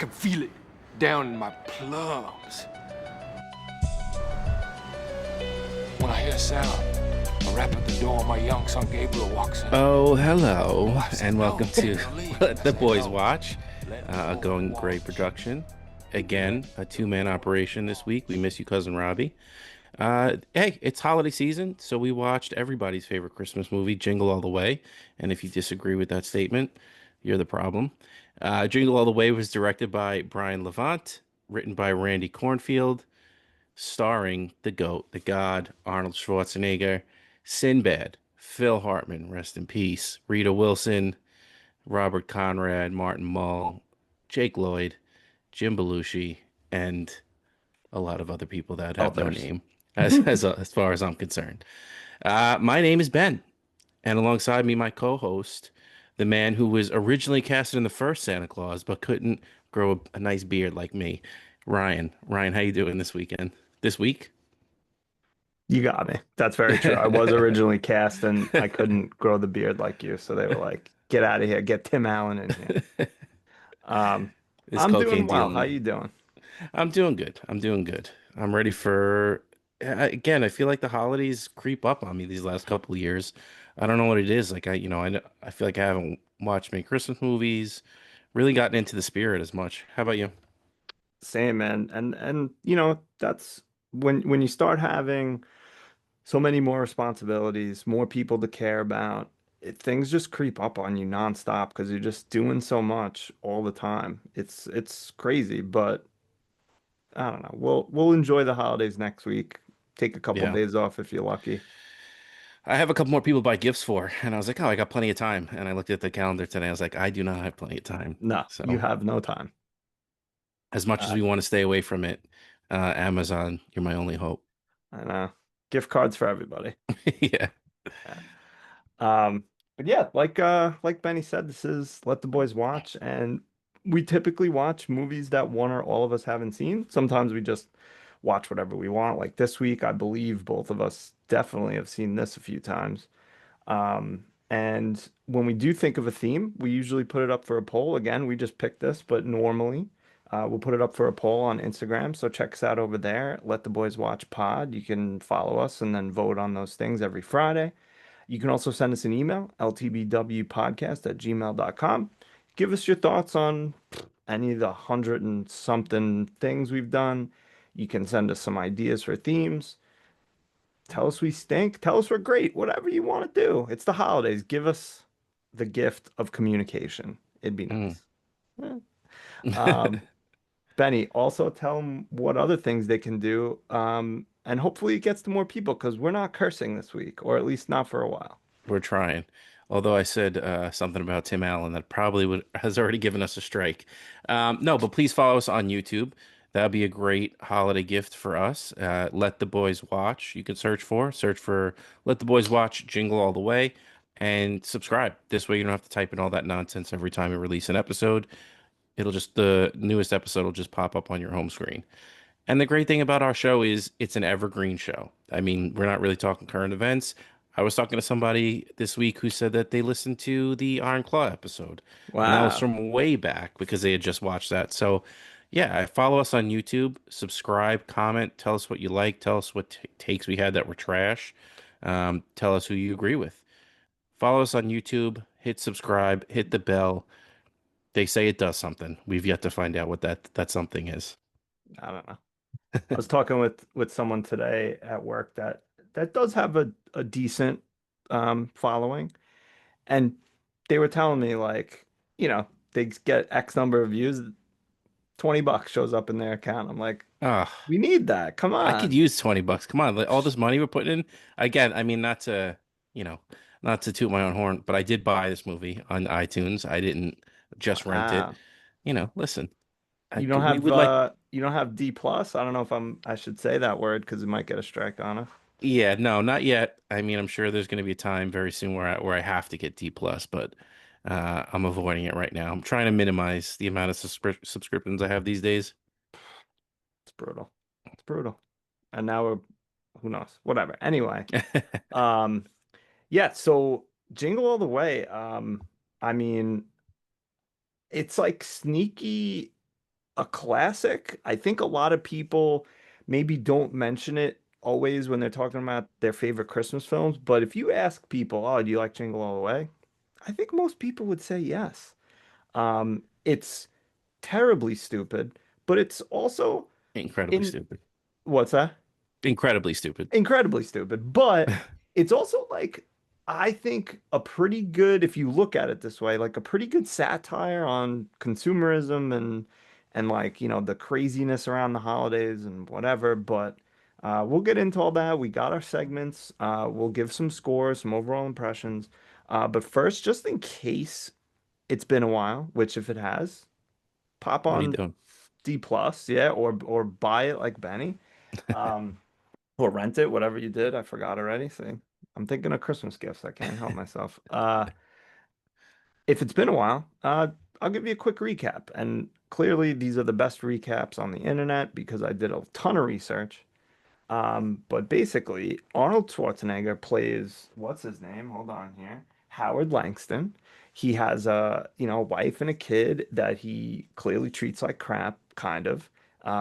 can feel it down in my plums. When I hear a sound, a rap at the door, my young son Gabriel walks in. Oh, hello, I said, and no, welcome to no, leave. Let I the said, Boys no, Watch, let the a boy going great watch. production. Again, a two-man operation this week. We miss you, cousin Robbie. Hey, it's holiday season, so we watched everybody's favorite Christmas movie, Jingle All the Way. And if you disagree with that statement, you're the problem. Jingle All the Way was directed by Brian Levant, written by Randy Cornfield, starring the GOAT, the God, Arnold Schwarzenegger, Sinbad, Phil Hartman, rest in peace, Rita Wilson, Robert Conrad, Martin Mull, Jake Lloyd, Jim Belushi, and a lot of other people that have no Others. name, as far as I'm concerned. My name is Ben, and alongside me, my co-host, the man who was originally casted in the first Santa Claus but couldn't grow a nice beard like me, Ryan. Ryan, how you doing this weekend? This week? You got me. That's very true. I was originally cast and I couldn't grow the beard like you, so they were like, "Get out of here, get Tim Allen in here." Um, This I'm doing cocaine well. How dealing. you doing? I'm doing good. I'm doing good. I'm ready for again, I feel like the holidays creep up on me these last couple of years. I don't know what it is. Like I feel like I haven't watched many Christmas movies, really gotten into the spirit as much. How about you? Same, man. And that's when you start having so many more responsibilities, more people to care about, things just creep up on you nonstop because you're just doing so much all the time. It's crazy, but I don't know. We'll enjoy the holidays next week. Take a couple Yeah. days off if you're lucky. I have a couple more people to buy gifts for, and I was like, oh, I got plenty of time. And I looked at the calendar today. I was like, I do not have plenty of time. No, you So, have no time. as much as Uh, we want to stay away from it, Amazon, you're my only hope. I know. Gift cards for everybody. Yeah. Yeah. But yeah, like Benny said, this is Let the Boys Watch, and we typically watch movies that one or all of us haven't seen. Sometimes we just watch whatever we want. Like this week, I believe both of us definitely have seen this a few times. And when we do think of a theme, we usually put it up for a poll. Again, we just picked this, but normally we'll put it up for a poll on Instagram. So check us out over there. Let the Boys Watch Pod. You can follow us and then vote on those things every Friday. You can also send us an email, ltbwpodcast@gmail.com. Give us your thoughts on any of the hundred and something things we've done. You can send us some ideas for themes. Tell us we stink. Tell us we're great. Whatever you want to do. It's the holidays. Give us the gift of communication. It'd be Mm. nice. Yeah. Um, Benny, also tell them what other things they can do. And hopefully it gets to more people because we're not cursing this week, or at least not for a while. We're trying. Although I said something about Tim Allen that probably would has already given us a strike. No, but please follow us on YouTube. That'd be a great holiday gift for us. Let the Boys Watch. You can search for Let the Boys Watch Jingle All the Way and subscribe. This way you don't have to type in all that nonsense every time we release an episode. The newest episode will just pop up on your home screen. And the great thing about our show is it's an evergreen show. I mean, we're not really talking current events. I was talking to somebody this week who said that they listened to the Iron Claw episode, and that was Wow. from way back because they had just watched that. So, yeah, follow us on YouTube, subscribe, comment, tell us what you like, tell us what takes we had that were trash, tell us who you agree with. Follow us on YouTube, hit subscribe, hit the bell. They say it does something. We've yet to find out what that something is. I don't know. I was talking with someone today at work that does have a decent following, and they were telling me like, they get X number of views, $20 shows up in their account. I'm like, Ah. we need that. Come I could on. use 20 bucks. Come on, like, all this money we're putting in. Again, I mean, you know, not to toot my own horn, but I did buy this movie on iTunes. I didn't just rent it. Wow. Listen, we You would like, don't have D plus? I don't know if I should say that word because it might get a strike on us. yeah, no, not yet. I mean, I'm sure there's going to be a time very soon where I have to get D plus, but I'm avoiding it right now. I'm trying to minimize the amount of subscriptions I have these days. It's brutal. It's brutal. And now who knows? Whatever. Anyway, um, yeah, so Jingle All the Way, I mean, it's like sneaky. a classic. I think a lot of people maybe don't mention it always when they're talking about their favorite Christmas films, but if you ask people, "Oh, do you like Jingle All the Way?" I think most people would say yes. It's terribly stupid, but it's also Incredibly in stupid. what's that? Incredibly stupid. Incredibly stupid, but it's also like I think a pretty good, if you look at it this way, like a pretty good satire on consumerism and like, the craziness around the holidays and whatever, but we'll get into all that. We got our segments. We'll give some scores, some overall impressions. But first, just in case it's been a while, which if it has, pop What are you on doing? D plus, yeah, or buy it like Benny. Um, or rent it, whatever you did. I forgot already. See, I'm thinking of Christmas gifts. I can't help myself. If it's been a while, I'll give you a quick recap. And clearly, these are the best recaps on the internet because I did a ton of research. But basically, Arnold Schwarzenegger plays, what's his name? Hold on here. Howard Langston. He has a wife and a kid that he clearly treats like crap, kind of.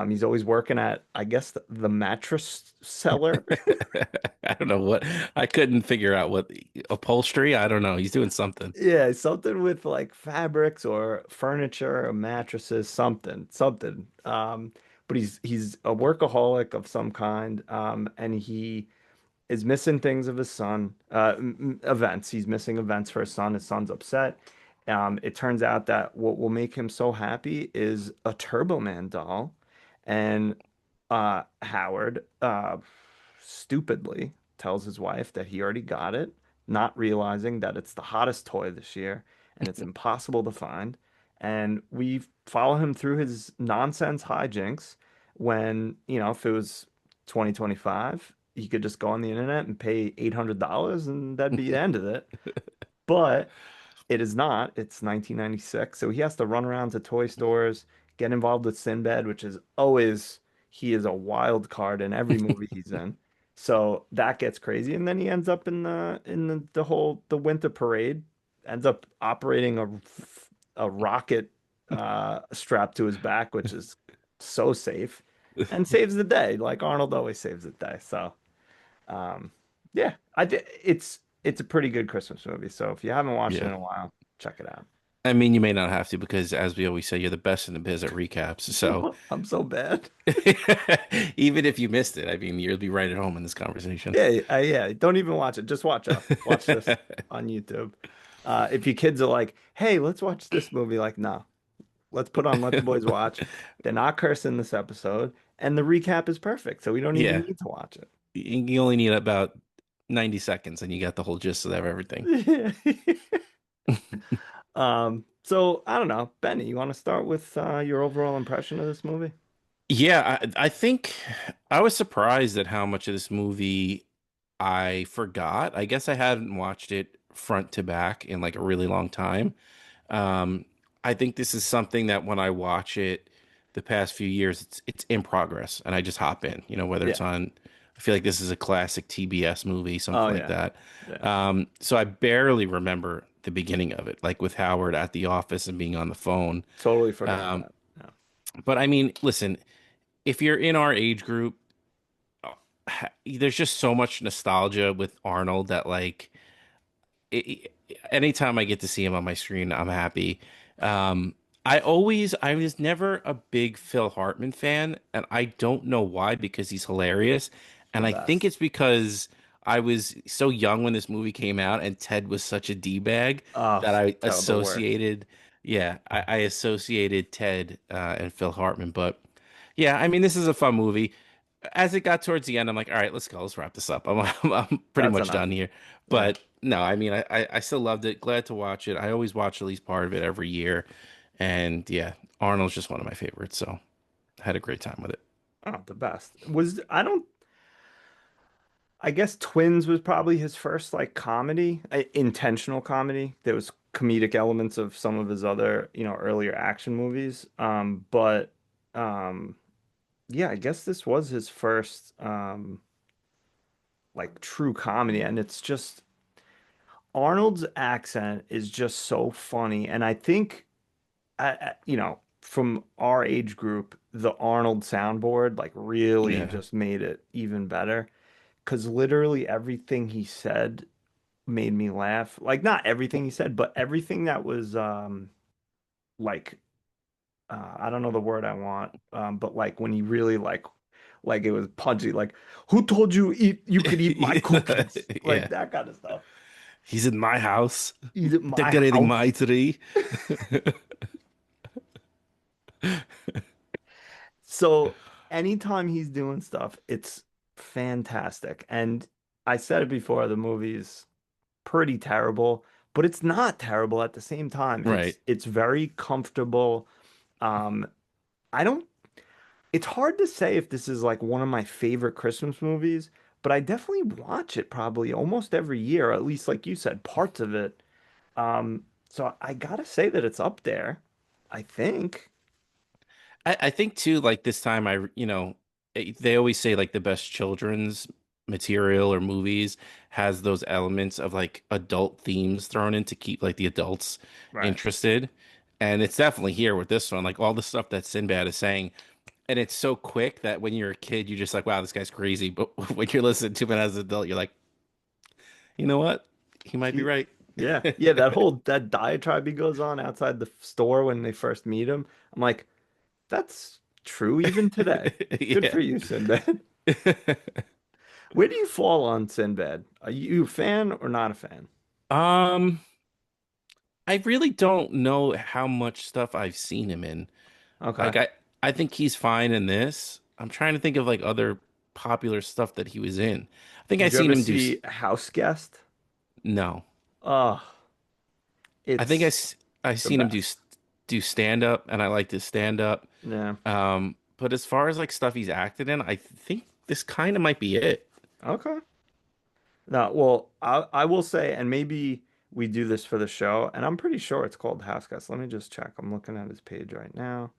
He's always working at, I guess, the mattress seller. I don't know what I couldn't figure out what upholstery. I don't know. He's doing something. Yeah, something with like fabrics or furniture or mattresses, something. But he's a workaholic of some kind, and he is missing things of his son, events. He's missing events for his son. His son's upset. It turns out that what will make him so happy is a Turbo Man doll, and Howard stupidly tells his wife that he already got it, not realizing that it's the hottest toy this year and it's impossible to find. And we follow him through his nonsense hijinks when, if it was 2025, he could just go on the internet and pay $800 and that'd be the end of it. But it is not. It's 1996. So he has to run around to toy stores, get involved with Sinbad, which is always, he is a wild card in every movie he's in. So that gets crazy. And then he ends up in the winter parade, ends up operating a rocket strapped to his back, which is so safe, and saves the day, like Arnold always saves the day. So um, yeah, it's a pretty good Christmas movie. So if you haven't watched it in Yeah. a while, check it out. I mean, you may not have to because, as we always say, you're the best in the biz at recaps. So I'm so bad. even if you missed it, I mean, you'll be right at home in this conversation. Yeah. Don't even watch it. Just watch us. Watch this on YouTube. If your kids are like, "Hey, let's watch this movie," like, no, let's put on Let the Boys Watch. They're not cursing this episode, and the recap is perfect, so we don't even Yeah. need to watch You only need about 90 seconds and you got the whole gist of everything. it. So I don't know, Benny, you want to start with your overall impression of this movie? Yeah, I think I was surprised at how much of this movie I forgot. I guess I hadn't watched it front to back in like a really long time. Um, I think this is something that when I watch it the past few years, it's in progress and I just hop in, whether it's Yeah. on, I feel like this is a classic TBS movie, Oh something like yeah. that. Yeah. So I barely remember the beginning of it, like with Howard at the office and being on the phone. Totally forgot Um, that. Yeah. but I mean, listen, if you're in our age group, there's just so much nostalgia with Arnold that like it, anytime I get to see him on my screen, I'm happy. Um, I was never a big Phil Hartman fan, and I don't know why because he's hilarious, The and I think best. it's because I was so young when this movie came out, and Ted was such a D-bag Oh, that I the worst. associated, yeah, I associated Ted and Phil Hartman, but yeah, I mean, this is a fun movie. As it got towards the end, I'm like, all right, let's go. Let's wrap this up. I'm pretty That's much enough. done here. Yeah. But no, I mean, I still loved it. Glad to watch it. I always watch at least part of it every year. And yeah, Arnold's just one of my favorites. So I had a great time with it. Oh, the best. I guess Twins was probably his first like comedy, intentional comedy. There was comedic elements of some of his other, earlier action movies. But yeah, I guess this was his first like true comedy, and it's just Arnold's accent is just so funny, and I think, from our age group, the Arnold soundboard like really Yeah. just made it even better. Because literally everything he said made me laugh. Like not everything he said, but everything that was like I don't know the word I want, but like when he really like it was punchy, like who told you you could eat my cookies? Like Yeah. that kind of stuff. He's in my house, Eat at my decorating house. my tree. So anytime he's doing stuff, it's fantastic. And I said it before, the movie's pretty terrible, but it's not terrible at the same time. Right. It's very comfortable. Um, I don't It's hard to say if this is like one of my favorite Christmas movies, but I definitely watch it probably almost every year, at least like you said, parts of it. So I gotta say that it's up there, I think. I think too, like this time, they always say like the best children's material or movies has those elements of like adult themes thrown in to keep like the adults Right. interested. And it's definitely here with this one, like all the stuff that Sinbad is saying. And it's so quick that when you're a kid, you're just like, wow, this guy's crazy. But when you're listening to him as an adult, you're like, you know what? He might be He, right. yeah, yeah, that diatribe he goes on outside the store when they first meet him. I'm like, that's true even today. Good Yeah. for you, Sinbad. Where do you fall on Sinbad? Are you a fan or not a fan? Um, I really don't know how much stuff I've seen him in. Okay. Like I think he's fine in this. I'm trying to think of like other popular stuff that he was in. I think Did I've you seen ever him do see House Guest? no. Oh, I think it's I've the seen him best. do stand up and I like his stand up. Yeah. But as far as like stuff he's acted in, I think this kind of might be it. Okay. No, well, I will say, and maybe we do this for the show, and I'm pretty sure it's called House Guest. Let me just check. I'm looking at his page right now.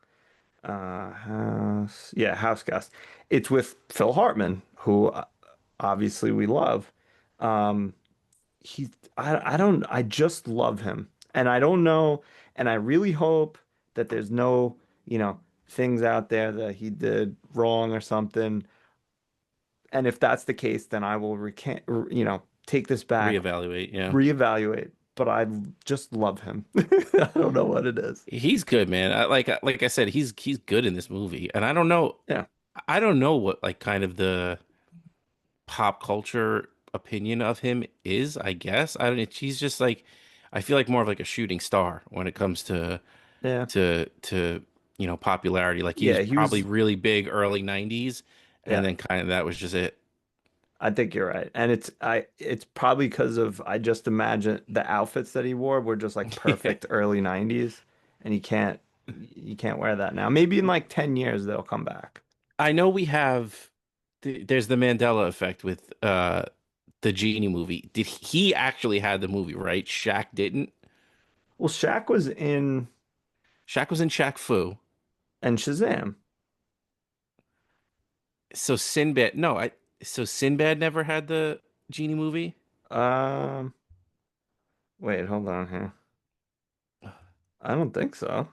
Yeah, House Guest. It's with Phil Hartman, who obviously we love. Um, he, I don't, I just love him, and I don't know, and I really hope that there's no, things out there that he did wrong or something. And if that's the case, then I will recant, take this back, Reevaluate, yeah. reevaluate. But I just love him. I don't know what it is. He's good, man. Like I said, he's good in this movie. And Yeah. I don't know what like kind of the pop culture opinion of him is, I guess. I don't he's just like I feel like more of like a shooting star when it comes Yeah. popularity. Like he was Yeah. He probably was, really big early 90s and yeah, then kind of that was just it. I think you're right. And it's probably because of, I just imagine the outfits that he wore were just like Yeah. perfect early 90s. And you can't wear that now. Maybe in like 10 years they'll come back. I know we have there's the Mandela effect with the Genie movie. Did he actually had the movie, right? Shaq didn't. Well, Shaq was in Shaq was in Shaq Fu. and Shazam. So Sinbad, no, I so Sinbad never had the Genie movie. Um, Wait, hold on here. I don't think so.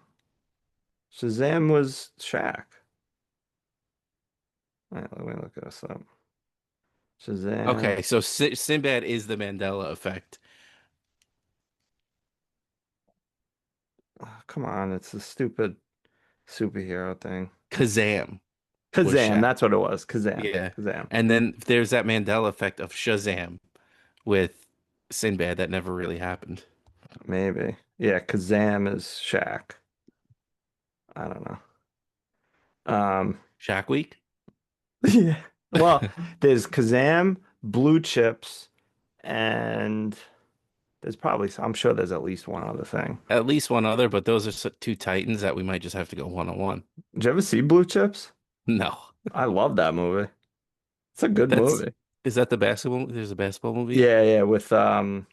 Shazam was Shaq. Wait, let me look this up. Shazam. Okay, so Sinbad is the Mandela effect. Oh, come on, it's a stupid superhero thing. Kazam was Kazam, Shaq. that's what it was. Kazam. Yeah. Kazam. And then there's that Mandela effect of Shazam with Sinbad that never really happened. Maybe. Yeah, Kazam is Shaq. I don't know. Shaq Week? Yeah. Well, there's Kazam, Blue Chips, and there's probably, I'm sure there's at least one other thing. At least one other, but those are two titans that we might just have to go one on one. Did you ever see Blue Chips? No. I love that movie. It's a good That's movie. is that the basketball? There's a basketball movie? Yeah, yeah, with I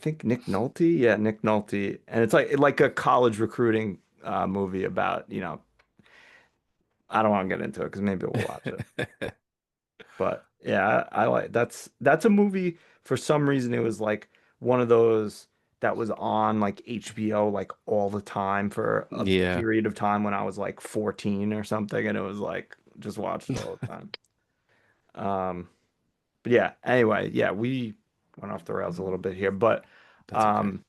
think Nick Nolte. Yeah, Nick Nolte. And it's like a college recruiting movie about, I don't want to get into it because maybe we'll watch it. But yeah, I like that's a movie for some reason it was like one of those that was on like HBO like all the time for a Yeah. period of time when I was like 14 or something, and it was like just watched it all the time. Um, but yeah, anyway, yeah, we went off the rails a little bit here, but That's okay. um,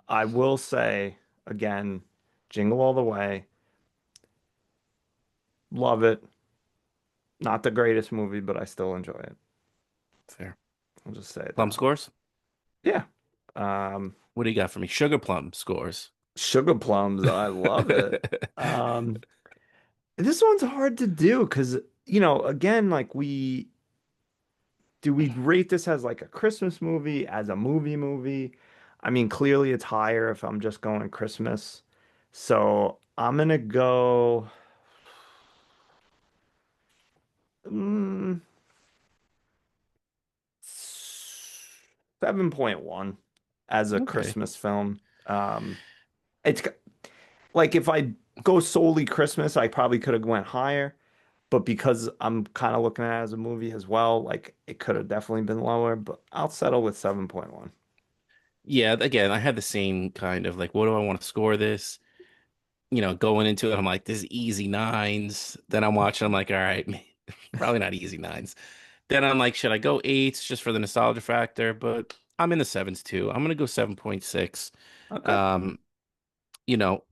I will say again, Jingle All the Way, love it. Not the greatest movie, but I still enjoy it. Fair. I'll just say it Plum that way. scores? Yeah. Um, What do you got for me? Sugar plum scores. Sugar Plums, I love it. Um, this one's hard to do because, again, like do we rate this as like a Christmas movie, as a movie? I mean, clearly it's higher if I'm just going Christmas. So I'm gonna go 7.1 as a Okay. Christmas film. It's like if I go solely Christmas, I probably could have went higher. But because I'm kind of looking at it as a movie as well, like it could have definitely been lower, but I'll settle with 7.1. Yeah, again, I had the same kind of like, what do I want to score this? Going into it, I'm like, this is easy nines. Then I'm watching, I'm like, all right, probably not easy nines. Then I'm like, should I go eights just for the nostalgia factor? But I'm in the sevens too. I'm gonna go 7.6. Okay. Um, you know,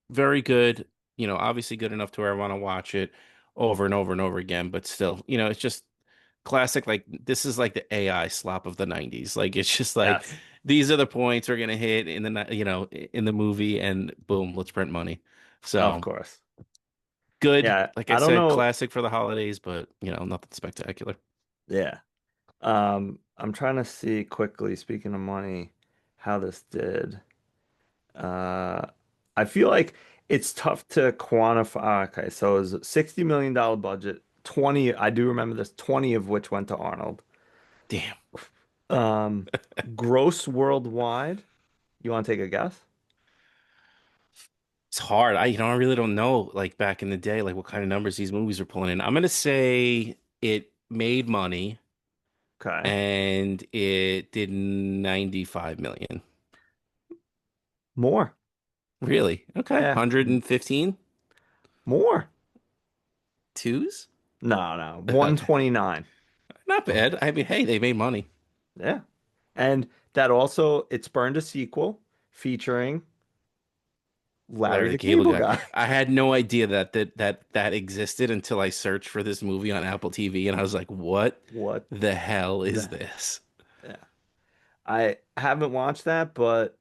very good. Obviously good enough to where I want to watch it over and over and over again. But still, it's just classic. Like this is like the AI slop of the '90s. Like it's just like Yes, these are the points we're gonna hit in in the movie, and boom, let's print money. of So course. good. Yeah, Like I I don't said, know. classic for the holidays, but nothing spectacular. Yeah. I'm trying to see quickly, speaking of money, how this did. Uh, I feel like it's tough to quantify. Okay, so it was a $60 million budget. 20, I do remember this, 20 of which went to Arnold. Damn. Um, Gross worldwide. You want to take a guess? It's hard. I really don't know, like back in the day, like what kind of numbers these movies were pulling in. I'm gonna say it made money Okay. and it did 95 million. More. Really? Okay. Yeah. 115 More. twos? No, no. Okay. 129. Not bad. I mean, hey, they made money. Yeah. And that also it spurned a sequel featuring Larry Larry the the Cable Cable Guy. Guy. I had no idea that existed until I searched for this movie on Apple TV and I was like, what What the hell the is heck? this? Yeah. I haven't watched that, but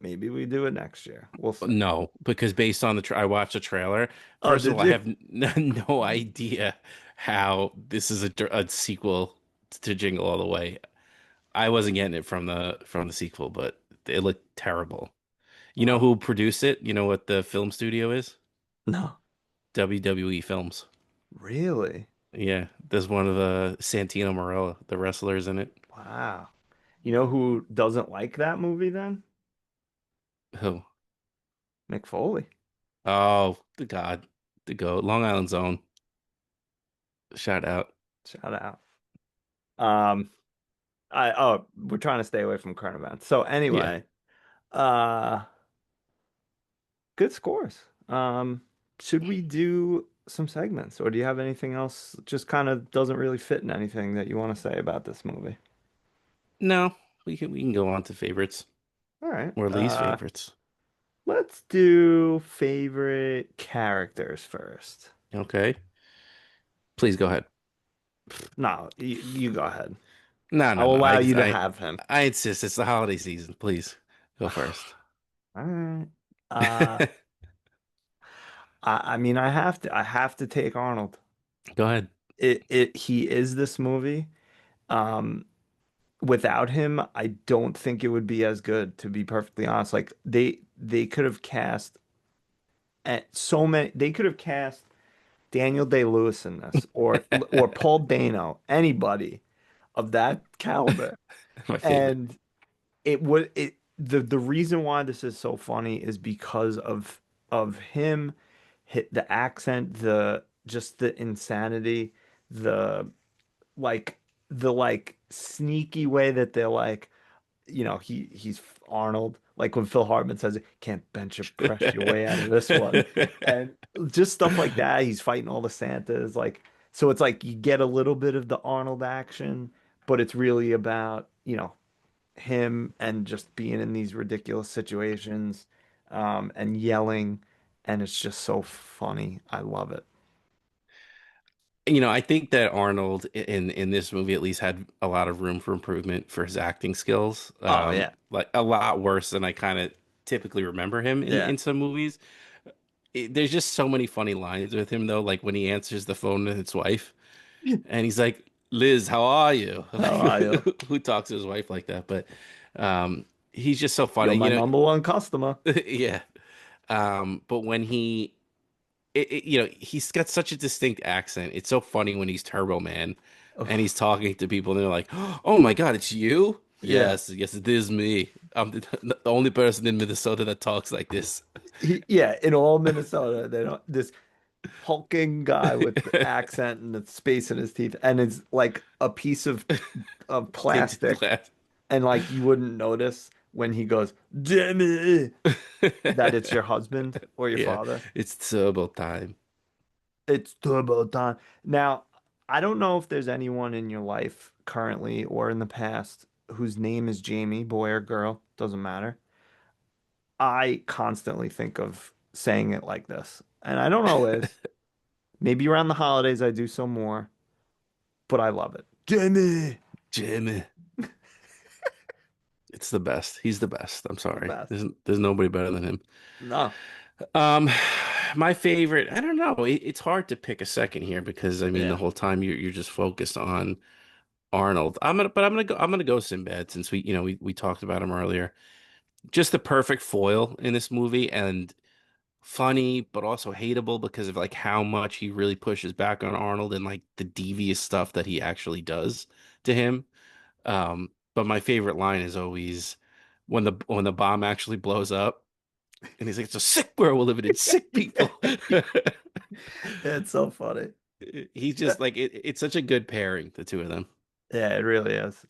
maybe we do it next year. We'll see. No, because based on I watched the trailer. Oh, First of all, did I you? have no idea how this is a sequel to Jingle All the Way. I wasn't getting it from the sequel, but it looked terrible. You know Wow. who produced it? You know what the film studio is? No. WWE Films. Really? Yeah, there's one of the Santino Marella, the wrestlers in it. Wow. You know who doesn't like that movie then? Who? Mick Foley. Oh, the God, the GOAT, Long Island Zone. Shout out. Shout out. Um, we're trying to stay away from current events. So Yeah. anyway, uh good scores. Should we do some segments, or do you have anything else just kind of doesn't really fit in anything that you want to say about this movie? No, we can go on to favorites All right. or least favorites. Let's do favorite characters first. Okay. Please go ahead. No, you go ahead. No, no, I'll no. allow you to have him. I insist. It's the holiday season. Please go first. All right. Uh, I mean, I have to take Arnold. Go ahead. He is this movie. Um, Without him, I don't think it would be as good, to be perfectly honest. Like they could have cast they could have cast Daniel Day-Lewis in this, or Paul Dano, anybody of that caliber. My favorite. And the reason why this is so funny is because of him, hit the accent, the just the insanity, the like the like sneaky way that they're like, he's Arnold, like when Phil Hartman says, "Can't bench or press your way out of this one," and just stuff like that. He's fighting all the Santas, like so. It's like you get a little bit of the Arnold action, but it's really about him and just being in these ridiculous situations, and yelling, and it's just so funny. I love it. I think that Arnold in this movie at least had a lot of room for improvement for his acting skills. Oh yeah, Like a lot worse than I kind of typically remember him yeah. in some movies. There's just so many funny lines with him though, like when he answers the phone to his wife and he's like, "Liz, how are you?" How Like are you? who talks to his wife like that? But he's just so You're funny, my number one customer. yeah. But when he's got such a distinct accent. It's so funny when he's Turbo Man and he's talking to people and they're like, "Oh my God, it's you?" Yeah. Yes, yes, it is me. I'm the only person in Minnesota that talks like this. Yeah, in all Minnesota, they don't this hulking guy with the accent and the space in his teeth, and it's like a piece of Tinted plastic, glass. and like you wouldn't notice when he goes, Jimmy, that it's your husband or your Yeah, father. it's turbo time. It's Turbo Don. Now, I don't know if there's anyone in your life currently or in the past whose name is Jamie, boy or girl, doesn't matter. I constantly think of saying it like this, and I don't always. Maybe around the holidays I do so more, but I love it. Jamie, Jimmy. It's the best. He's the best. I'm the sorry. best. There's nobody better than him. No. Um, my favorite, I don't know. It's hard to pick a second here because I mean the Yeah. whole time you're just focused on Arnold. I'm gonna go Sinbad since we talked about him earlier. Just the perfect foil in this movie and funny but also hateable because of like how much he really pushes back on Arnold and like the devious stuff that he actually does to him. But my favorite line is always when the bomb actually blows up and he's like, "It's a sick world we're living in, sick people." It's so funny. He's Uh, just like it's such a good pairing, the two of them. Yeah, it really is.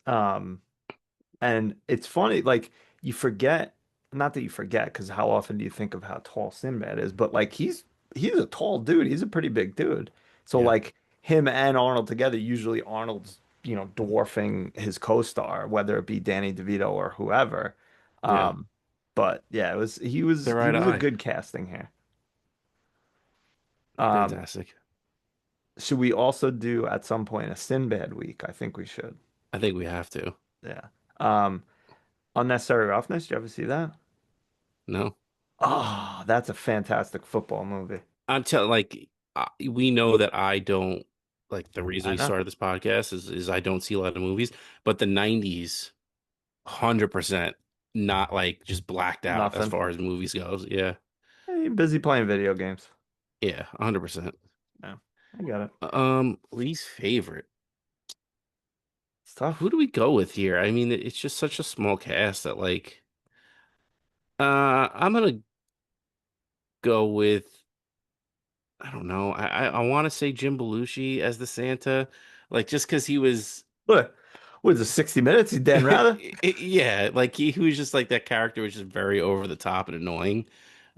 And it's funny, like you forget, not that you forget, because how often do you think of how tall Sinbad is? But like he's a tall dude. He's a pretty big dude. So Yeah, like him and Arnold together, usually Arnold's, dwarfing his co-star, whether it be Danny DeVito or whoever. yeah. Um, but yeah, it was he was Their he eye to was a eye. good casting here. Um, Fantastic. should we also do at some point a Sinbad week? I think we should. I think we have to. Yeah. Um, Unnecessary Roughness, did you ever see that? No, Oh, that's a fantastic football movie. I'm telling like we know that I don't like the reason I we know. started this podcast is I don't see a lot of movies, but the 90s 100% not like just blacked out as Nothing. far as movies goes. Yeah. Hey, busy playing video games. Yeah, 100%. Yeah, I got it. Least favorite. It's Who tough. do we go with here? I mean, it's just such a small cast that like I'm gonna go with I don't know. I want to say Jim Belushi as the Santa, like just because he was, What is it, 60 minutes? You Dan Rather? yeah, like he was just like that character was just very over the top and annoying.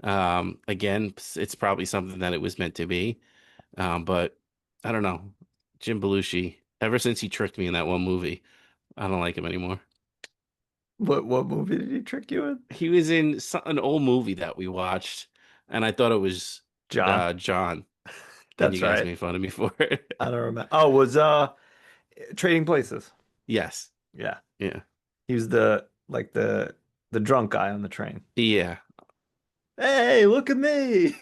Again, it's probably something that it was meant to be. But I don't know. Jim Belushi, ever since he tricked me in that one movie, I don't like him anymore. What movie did he trick you in? He was in an old movie that we watched, and I thought it was John. John, and you That's guys right. made fun of me for it. I don't remember. Oh, it was Trading Places. Yes. Yeah. Yeah. He was the drunk guy on the train. Yeah. Hey, look at me.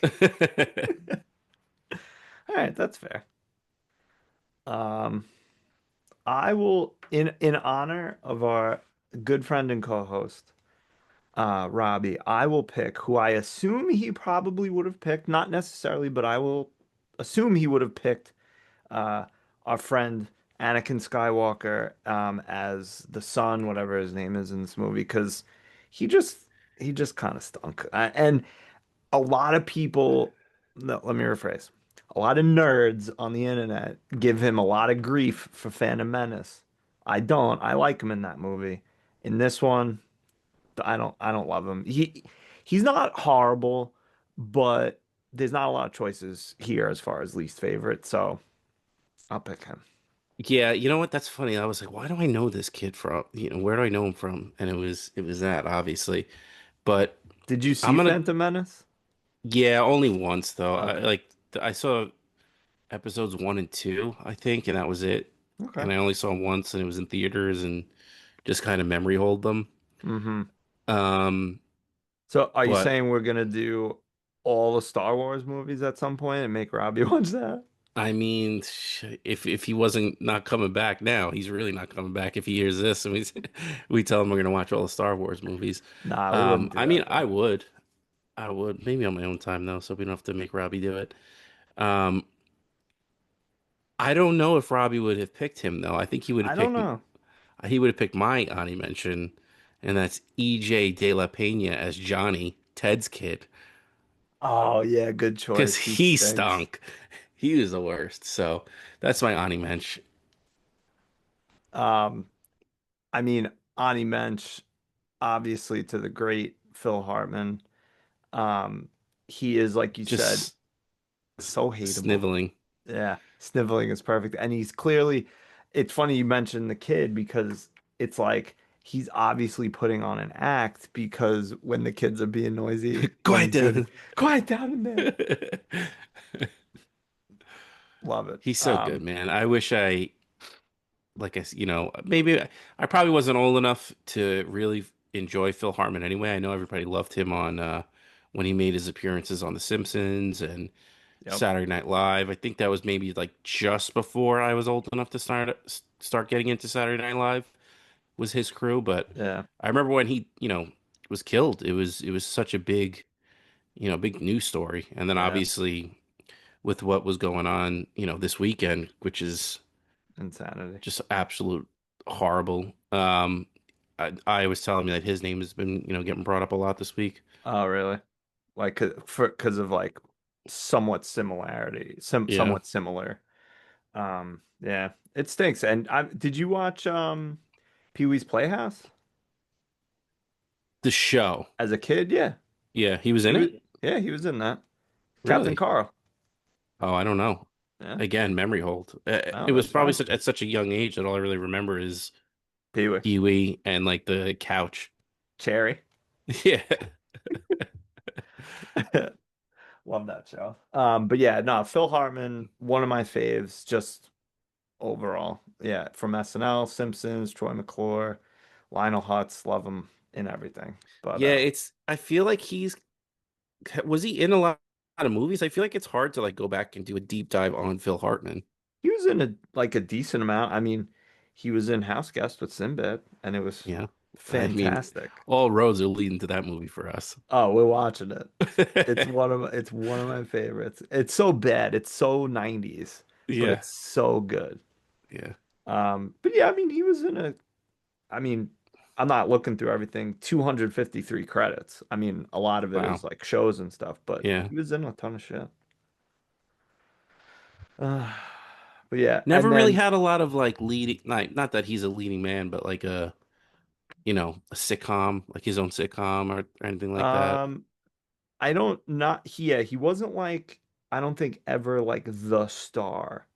All right, that's fair. Um, I will in honor of our good friend and co-host, Robbie, I will pick who I assume he probably would have picked, not necessarily, but I will assume he would have picked uh, our friend Anakin Skywalker as the son, whatever his name is in this movie, because he just he just kind of stunk. And a lot of people, no, let me rephrase. A lot of nerds on the internet give him a lot of grief for Phantom Menace. I don't. I like him in that movie. In this one, I don't love him. He's not horrible, but there's not a lot of choices here as far as least favorite, so I'll pick him. Yeah, you know what? That's funny. I was like, why do I know this kid from? Where do I know him from? And it was that obviously. But Did you I'm see gonna, Phantom Menace? yeah, only once though. Okay. I saw episodes 1 and 2, I think, and that was it. Okay. And I only saw them once, and it was in theaters, and just kind of memory hold them. Mm-hmm. Um, So are you but saying we're gonna do all the Star Wars movies at some point and make Robbie watch that? I mean, if he wasn't not coming back now, he's really not coming back. If he hears this, and we tell him we're gonna watch all the Star Wars movies. Nah, we wouldn't do I that mean, though. I would maybe on my own time though, so we don't have to make Robbie do it. Um, I don't know if Robbie would have picked him though. I think I don't know. he would have picked my Ani mention, and that's EJ De La Pena as Johnny, Ted's kid, Oh yeah, good because choice. He he stinks. stunk. He was the worst. So that's my Ani mention. Um, I mean, Ani Mensch, obviously to the great Phil Hartman. Um, he is, like you said, Just so hateable. sniveling. Yeah, sniveling is perfect. And he's clearly, it's funny you mentioned the kid because it's like he's obviously putting on an act because when the kids are being noisy, when Quiet he's doing, down. quiet down in there. Love it. He's so good, man. I wish maybe I probably wasn't old enough to really enjoy Phil Hartman anyway. I know everybody loved him on when he made his appearances on The Simpsons and Yep. Saturday Night Live. I think that was maybe like just before I was old enough to start getting into Saturday Night Live was his crew, but Yeah. I remember when he, was killed. It was such a big, big news story. And then Yeah. obviously with what was going on, this weekend, which is Insanity. just absolute horrible. I was telling me that his name has been, getting brought up a lot this week. Oh, really? Like, because of like somewhat similarity, Yeah, somewhat similar. Yeah, it stinks. And did you watch Pee-wee's Playhouse the show. as a kid? Yeah, Yeah, he was he in was. it. Yeah, he was in that. Captain Really? Carl. Oh, I don't know. Yeah. Again, memory hold. Oh, It was that's probably fine. at such a young age that all I really remember is Pee-wee. Pee-wee and like the couch. Cherry. Yeah. Love that show. But yeah, no, Phil Hartman, one of my faves, just overall. Yeah, from SNL, Simpsons, Troy McClure, Lionel Hutz, love him in everything. But Yeah, I feel like was he in a lot of movies? I feel like it's hard to like go back and do a deep dive on Phil Hartman. he was in a decent amount. I mean, he was in House Guest with Sinbad, and it was Yeah. I mean, fantastic. all roads are leading to that movie for us. Oh, we're watching it. It's one of my favorites. It's so bad. It's so 90s, but Yeah. it's so good. Yeah. But yeah, I mean, he was in I mean, I'm not looking through everything. 253 credits. I mean, a lot of it is Wow. like shows and stuff, but Yeah. he was in a ton of shit. Uh, but yeah, Never and really then had a lot of like leading, not that he's a leading man, but like a sitcom, like his own sitcom or anything like that. um I don't not yeah, he wasn't like I don't think ever like the star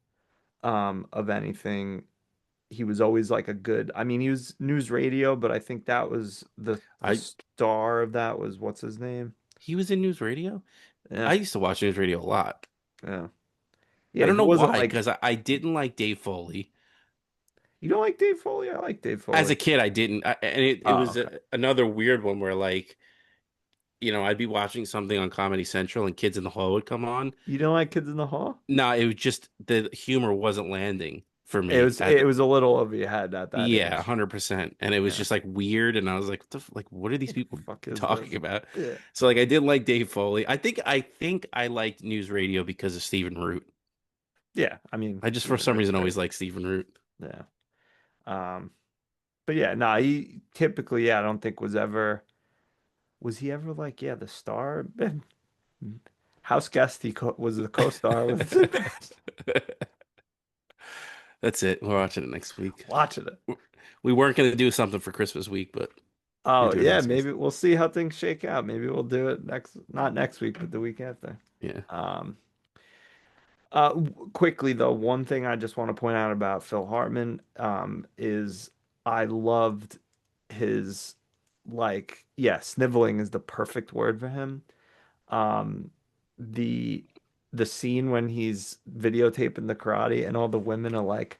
of anything. He was always like a good I mean he was news radio, but I think that was the I star of that was what's his name? He was in news radio. Yeah, I used to watch news radio a lot. yeah. I Yeah, don't he know wasn't why, like because I didn't like Dave Foley. you don't like Dave Foley? I like Dave As a Foley. kid, I didn't. And it Oh, was okay. another weird one where, like, I'd be watching something on Comedy Central and Kids in the Hall would come on. You don't like Kids in the Hall? No, it was just the humor wasn't landing for It me. was it was a little over your head at that Yeah, age. 100%. And it was Yeah. just like weird. And I was like, what are these What the people fuck is talking this? about? Yeah. So, like, I did like Dave Foley. I think I liked news radio because of Stephen Root. Yeah, I mean, I just, for Stephen some Root's reason, great. always liked Stephen Root. Yeah. Um, but yeah, no, he typically, yeah, I don't think was he ever like, yeah, the star? House guest, was the co-star with Sinbad. That's it. We're watching it next week. Watching it. We weren't going to do something for Christmas week, but We're Oh doing yeah, Huskies. maybe we'll see how things shake out. Maybe we'll do it next, not next week, but the week after. Yeah. Um, quickly though, one thing I just want to point out about Phil Hartman, is I loved his like, yeah, sniveling is the perfect word for him. Um, the the scene when he's videotaping the karate and all the women are like,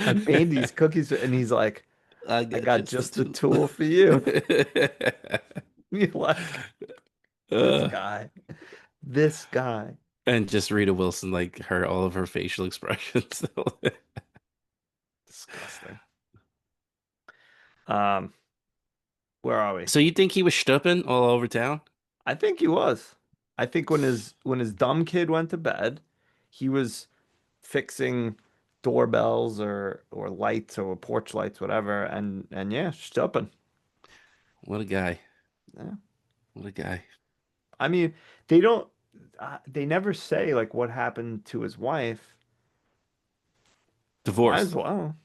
I made these cookies and he's like, I I got got just the just the two. tool for you. You're like, this uh, guy, this guy. and just Rita Wilson, like her, all of her facial expressions. Disgusting. Um, where are we? So you think he was stupping all over town? I think he was. I think when his dumb kid went to bed, he was fixing doorbells or lights or porch lights, whatever, and yeah, stopping. What a guy. Yeah. What a guy. I mean, they don't they never say like what happened to his wife. Might as Divorced. well.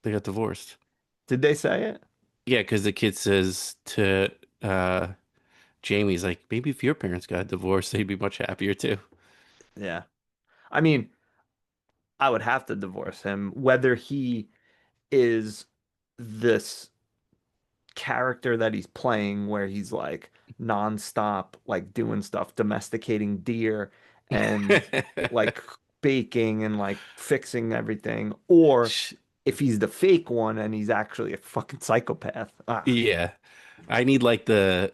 They got divorced. Did they say it? Yeah, because the kid says to Jamie's like, maybe if your parents got divorced, they'd be much happier too. Yeah. I mean, I would have to divorce him, whether he is this character that he's playing where he's like nonstop like doing stuff, domesticating deer and like baking and like fixing everything, or Sh- if he's the fake one and he's actually a fucking psychopath. Ah, Yeah. I need like the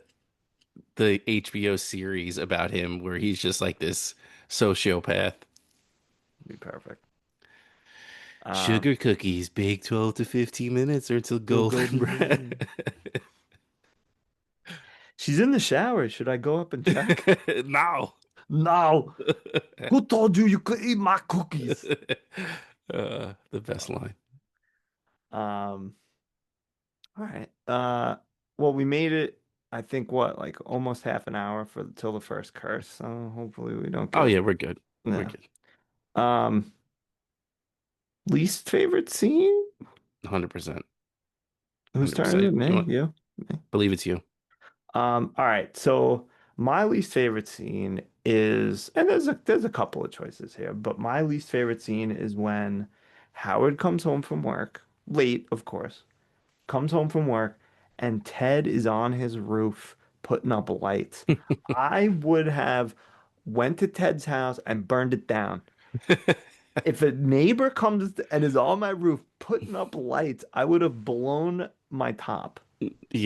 HBO series about him where he's just like this sociopath. be perfect. Sugar cookies bake 12 to 15 minutes or until Still golden golden brown. brown. She's in the shower. Should I go up and check? No. No. Who told you you could eat my cookies? The best line. Um, all right. Well, we made it, I think what, like almost half an hour for till the first curse. So hopefully we don't Oh get yeah, we're good. We're yeah. good. Um, least favorite scene? 100%. Whose turn is 100%. it? You Me? want, You? Me. believe it's you. All right. So my least favorite scene is, and there's a couple of choices here, but my least favorite scene is when Howard comes home from work, late, of course, comes home from work, and Ted is on his roof putting up lights. I would have went to Ted's house and burned it down. If a neighbor comes and is on my roof putting up lights, I would have blown my top.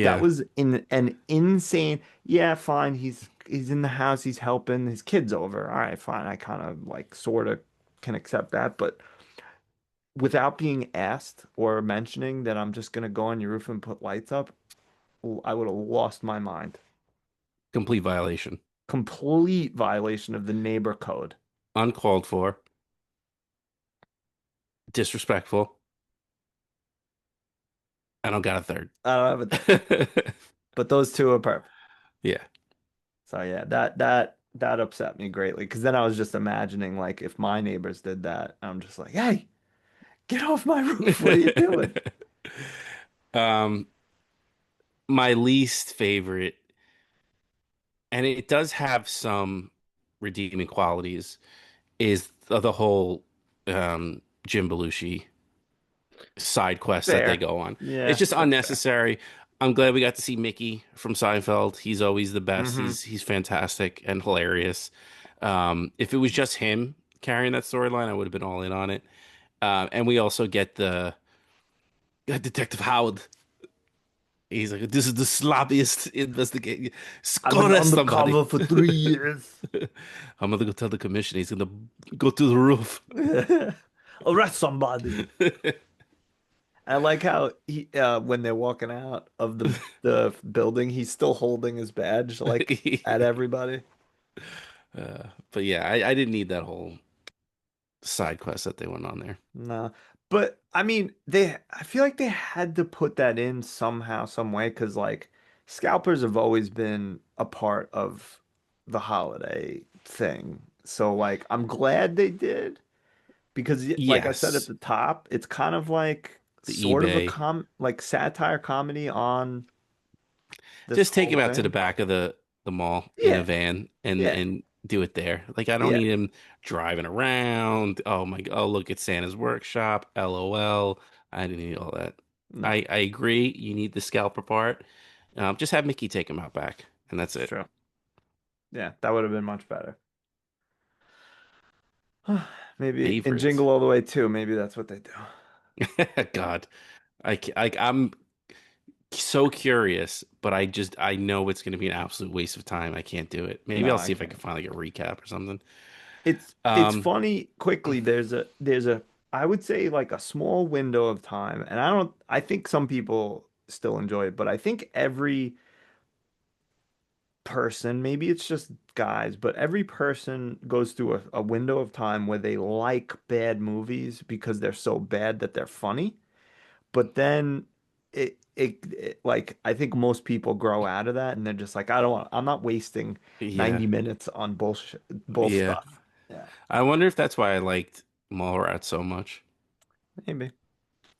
That Yeah, was in an insane. Yeah, fine. He's in the house. He's helping his kids over. All right, fine. I kind of like sort of can accept that, but without being asked or mentioning that I'm just gonna go on your roof and put lights up, I would have lost my mind. complete violation. Complete violation of the neighbor code. Uncalled for. Disrespectful. I don't got a third. I don't have a third, but those two are perfect. Yeah. So yeah, that upset me greatly because then I was just imagining like if my neighbors did that, I'm just like, hey, get off my roof. What are you doing? Um, my least favorite, and it does have some redeeming qualities, is the whole Jim Belushi side quests that they Fair. go on. It's Yeah, just that's fair. unnecessary. I'm glad we got to see Mickey from Seinfeld. He's always the best. Hmm. He's fantastic and hilarious. If it was just him carrying that storyline, I would have been all in on it. And we also get the Detective Howard. He's like, this is the sloppiest investigation. I've Go been arrest somebody. undercover for 3 years. I'm gonna go tell the commissioner. He's gonna go to the roof. Arrest somebody. I like how he when they're walking out of the building, he's still holding his badge like at everybody. But yeah, I didn't need that whole side quest that they went on there. No. But I mean, I feel like they had to put that in somehow, some way, because like scalpers have always been a part of the holiday thing. So like I'm glad they did because like I said at Yes, the top, it's kind of like the sort of a eBay. like satire comedy on this Just take whole him out to the thing. back of the mall in a Yeah, van and yeah, do it there. Like I don't yeah. need him driving around. Oh my, oh look at Santa's workshop. LOL. I didn't need all that. No, I agree. You need the scalper part. Just have Mickey take him out back, and that's it's it. true. Yeah, that would have been much better. Maybe in Favorites. Jingle All the Way too. Maybe that's what they do. God, I'm so curious, but I know it's going to be an absolute waste of time. I can't do it. Maybe No, I'll I see if I can can't. find like a recap or something. It's Um, funny quickly. There's a I would say like a small window of time, and I think some people still enjoy it, but I think every person, maybe it's just guys, but every person goes through a window of time where they like bad movies because they're so bad that they're funny. But then it like I think most people grow out of that and they're just like, I'm not wasting yeah, 90 minutes on bull yeah. stuff. Yeah, I wonder if that's why I liked Mallrats so much. maybe.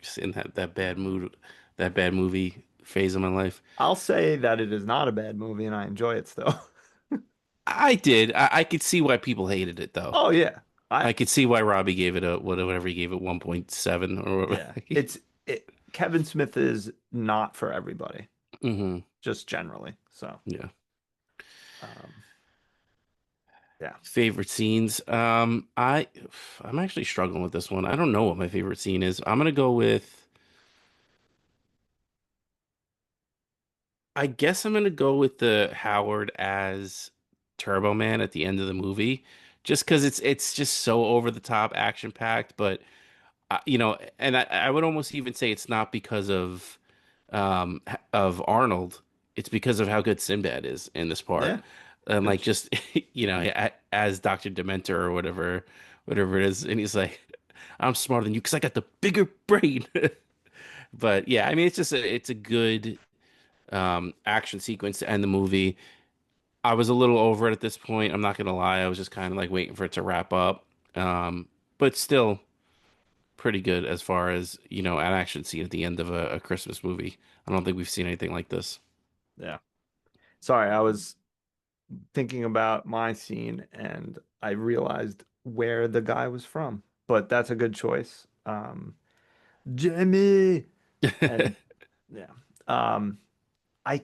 Just in that bad mood, that bad movie phase of my life. I'll say that it is not a bad movie and I enjoy it still. I did. I could see why people hated it though. Oh yeah. I I could see why Robbie gave it a whatever he gave it 1.7 or Yeah. Kevin Smith is not for everybody, hmm just generally. So, Yeah. um yeah. Favorite scenes. I'm actually struggling with this one. I don't know what my favorite scene is. I'm gonna go with I guess I'm gonna go with the Howard as Turbo Man at the end of the movie, just because it's just so over the top, action packed. But and I would almost even say it's not because of Arnold. It's because of how good Sinbad is in this part, Yeah. and like It's just as Dr. Dementer or whatever it is, and he's like, "I'm smarter than you because I got the bigger brain." But yeah, I mean, it's a good action sequence to end the movie. I was a little over it at this point. I'm not gonna lie. I was just kind of like waiting for it to wrap up. But still pretty good as far as, an action scene at the end of a Christmas movie. I don't think we've seen anything like this. yeah. Sorry, I was thinking about my scene and I realized where the guy was from. But that's a good choice. Jamie and yeah. Um I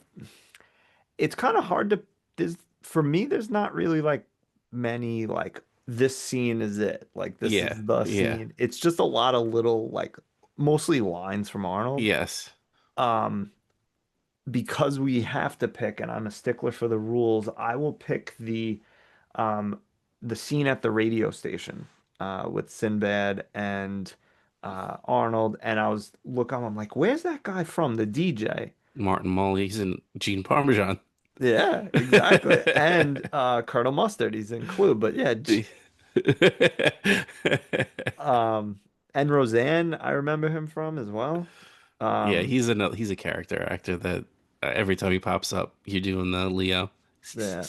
it's kind of hard to there's for me there's not really like many like this scene is it. Like this Yeah, is the yeah, scene. It's just a lot of little like mostly lines from Arnold. yes. Um because we have to pick and I'm a stickler for the rules, I will pick um the scene at the radio station with Sinbad and Arnold and I'm like, where's that guy from? The DJ. Martin Mully's and Gene Parmesan. Yeah, exactly. And Colonel Mustard, he's in Clue, but yeah, um and Roseanne, I remember him from as well. Yeah, Um he's a character actor that every time he pops up, you're doing the Leo. yeah.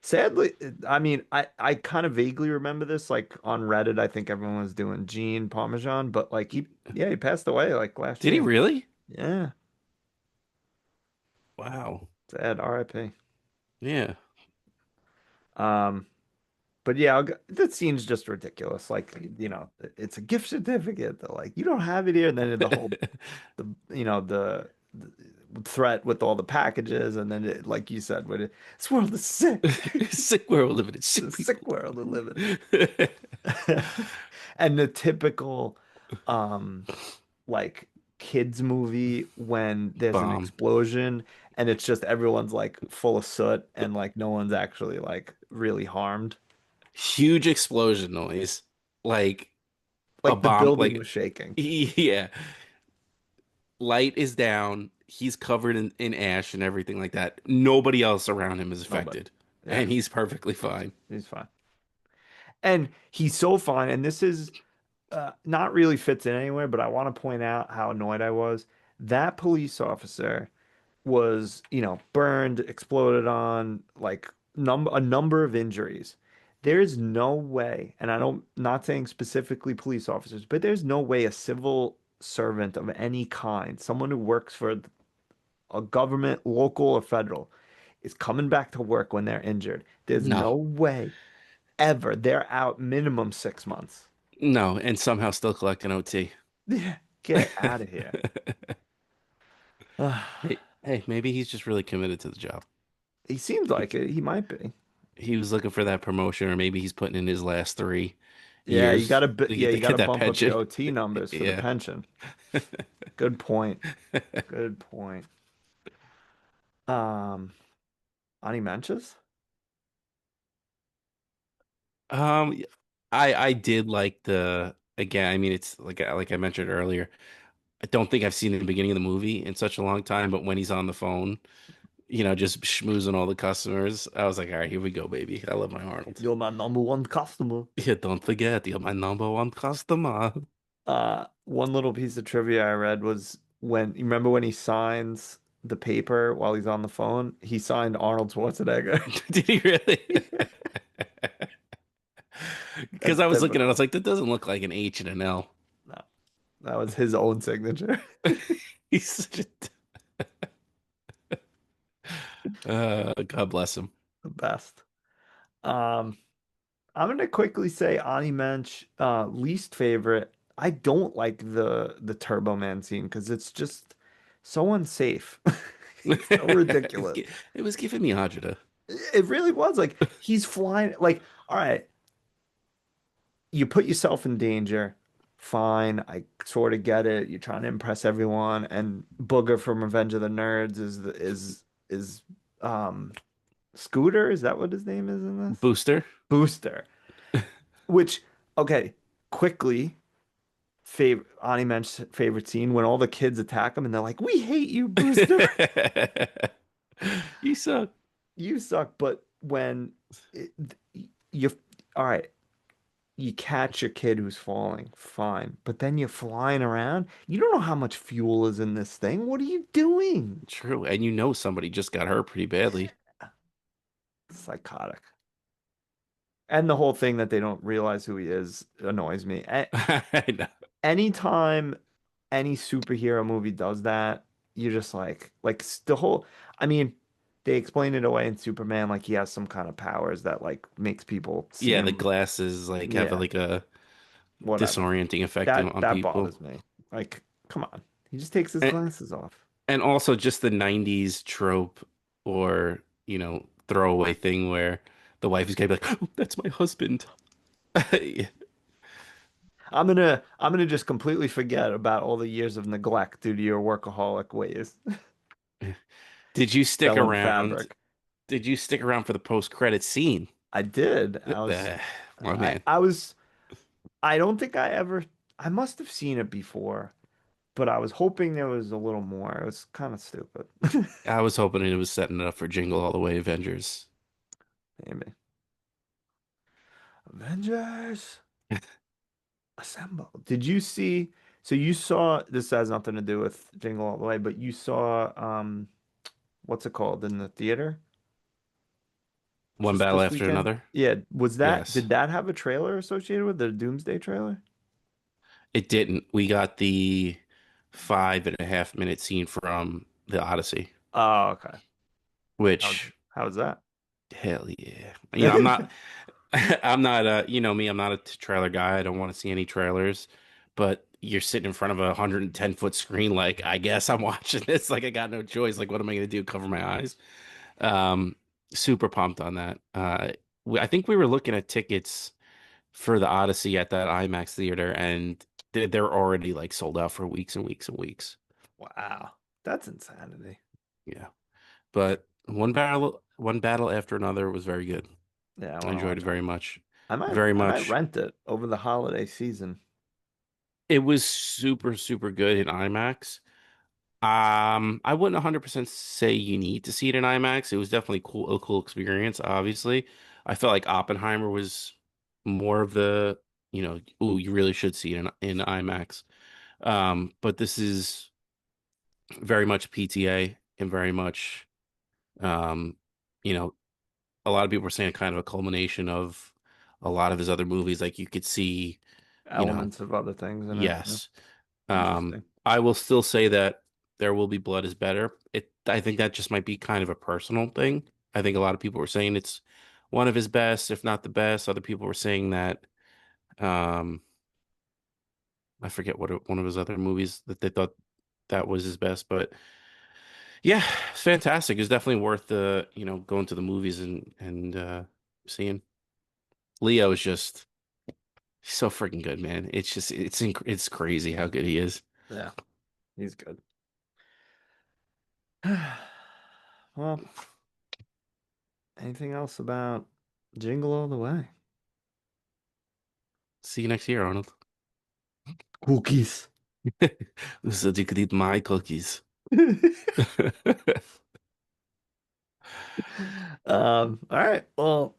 Sadly, I mean, I kind of vaguely remember this like on Reddit, I think everyone was doing Gene Parmesan, but like he passed away like last Did he year. really? Yeah, Wow. sad RIP. Yeah. Um But yeah, that scene's just ridiculous. Like, it's a gift certificate. They're like, you don't have it here. And then the threat with all the packages. And then, like you said, this world is sick. Sick world living in It's a sick sick people. world to live in. And the typical, um, like kids movie when there's an Bomb. explosion and it's just everyone's like full of soot and like no one's actually like really harmed. Huge explosion noise. Like a Like the bomb. building Like, was shaking. yeah. Light is down. He's covered in ash and everything like that. Nobody else around him is Nobody. affected. Yeah, And he's perfectly fine. he's fine. And he's so fine. And this is not really fits in anywhere, but I want to point out how annoyed I was. That police officer was, burned, exploded on, like a number of injuries. There's no way, and I don't not saying specifically police officers, but there's no way a civil servant of any kind, someone who works for a government, local or federal, is coming back to work when they're injured, there's No, no way ever they're out minimum 6 months. no, and somehow still collect an OT. Yeah, get out of here. Hey, maybe he's just really committed to the job. He seems like it. He might be. He was looking for that promotion, or maybe he's putting in his last 3 years Yeah, you to get gotta that bump up your pension. OT numbers for the Yeah. pension. Good point. Good point. Um, Ani Menches? Um, I did like the again. I mean, it's like I mentioned earlier. I don't think I've seen the beginning of the movie in such a long time, but when he's on the phone, just schmoozing all the customers, I was like, all right, here we go, baby. I love my Arnold. You're my number one customer. Yeah, don't forget, you're my number one customer. One little piece of trivia I read was when you remember when he signs the paper while he's on the phone, he signed Arnold Schwarzenegger. Did he really? Yeah, Because that's I was looking at it, I typical. was like, that doesn't look like an H and an L. No, that was his own signature. He's such God bless him. The best. Um, I'm gonna quickly say Ani Mensch, least favorite. I don't like the Turbo Man scene because it's just so unsafe. It's so ridiculous. It was giving me agita. It really was like he's flying like, all right, you put yourself in danger. Fine, I sort of get it. You're trying to impress everyone, and Booger from Revenge of the Nerds is um Scooter. Is that what his name is in this? Booster. Booster. Which, okay, quickly, favorite Ani Mensch's favorite scene when all the kids attack him and they're like, "We hate you, Booster. You suck. You suck." But when it, you, all right, you catch your kid who's falling, fine. But then you're flying around. You don't know how much fuel is in this thing. What are you doing? True. And somebody just got hurt pretty badly. Psychotic. And the whole thing that they don't realize who he is annoys me. I know. Anytime any superhero movie does that, you're just the whole, I mean, they explain it away in Superman like he has some kind of powers that like makes people see Yeah, the him. glasses like have Yeah, like a whatever. disorienting effect That on that people. bothers me. Like, come on. He just takes his And, glasses off. and also just the 90s trope or, throwaway thing where the wife is gonna be like, oh, that's my husband. I'm gonna just completely forget about all the years of neglect due to your workaholic ways. Did you stick Selling around? fabric. Did you stick around for the post-credit scene? I did. My man. I was I don't think I must have seen it before, but I was hoping there was a little more. It was kind of stupid. I was hoping it was setting it up for Jingle All the Way Avengers. Maybe. Avengers Assemble. Did you see? So you saw, this has nothing to do with Jingle All the Way, but you saw what's it called in the theater One just battle this after weekend? another. Yeah, Yes. did that have a trailer associated with the Doomsday trailer? It didn't. We got the 5.5 minute scene from the Odyssey, Oh, okay. which How was that? hell yeah. I'm not I'm not me, I'm not a trailer guy. I don't want to see any trailers, but you're sitting in front of a 110-foot screen like, I guess I'm watching this. Like I got no choice. Like what am I gonna do? Cover my eyes? Um Super pumped on that. I think we were looking at tickets for the Odyssey at that IMAX theater, and they're already like sold out for weeks and weeks and weeks. Wow, that's insanity. Yeah, but one battle after another was very good. Yeah, I I want to enjoyed watch it that. very much, I might very I might much. rent it over the holiday season. It was super super good in IMAX. I wouldn't 100% say you need to see it in IMAX. It was definitely a cool experience. Obviously, I felt like Oppenheimer was more of the ooh, you really should see it in IMAX. But this is very much PTA and very much, um, you know, a lot of people were saying kind of a culmination of a lot of his other movies. Like you could see, you know, Elements of other things in it. Yeah. yes. Interesting. I will still say that There Will Be Blood is better. I think that just might be kind of a personal thing. I think a lot of people were saying it's one of his best, if not the best. Other people were saying that I forget what one of his other movies that they thought that was his best, but yeah, it's fantastic. It's definitely worth the going to the movies and seeing. Leo is just so freaking good, man. It's just it's crazy how good he is. Yeah, he's good. Well, anything else about Jingle All the Way? See you next year, Arnold. Cookies. Who said you could eat my cookies? All right. Well,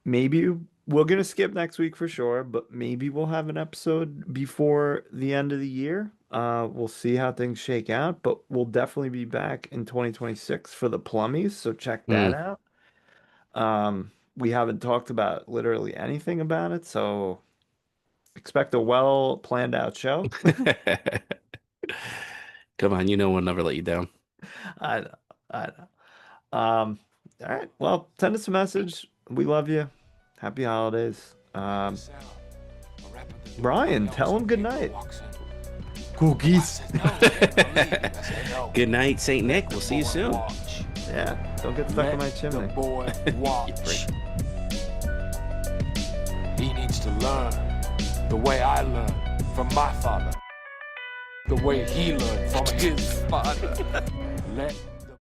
maybe we're gonna skip next week for sure, but maybe we'll have an episode before the end of the year. We'll see how things shake out, but we'll definitely be back in 2026 for the Plummies, so check that Mm. out. We haven't talked about literally anything about it, so expect a well planned out show. Come on, we'll never let you down. I know, I know. All right. Well, send us a message. We love you. Happy holidays. Brian, tell him good night. Cookies. Good night, Saint Nick. We'll see you soon. Yeah, don't get stuck in my chimney. The boy watch. He needs to learn the way I learned from my father, the way he learned from his father. Let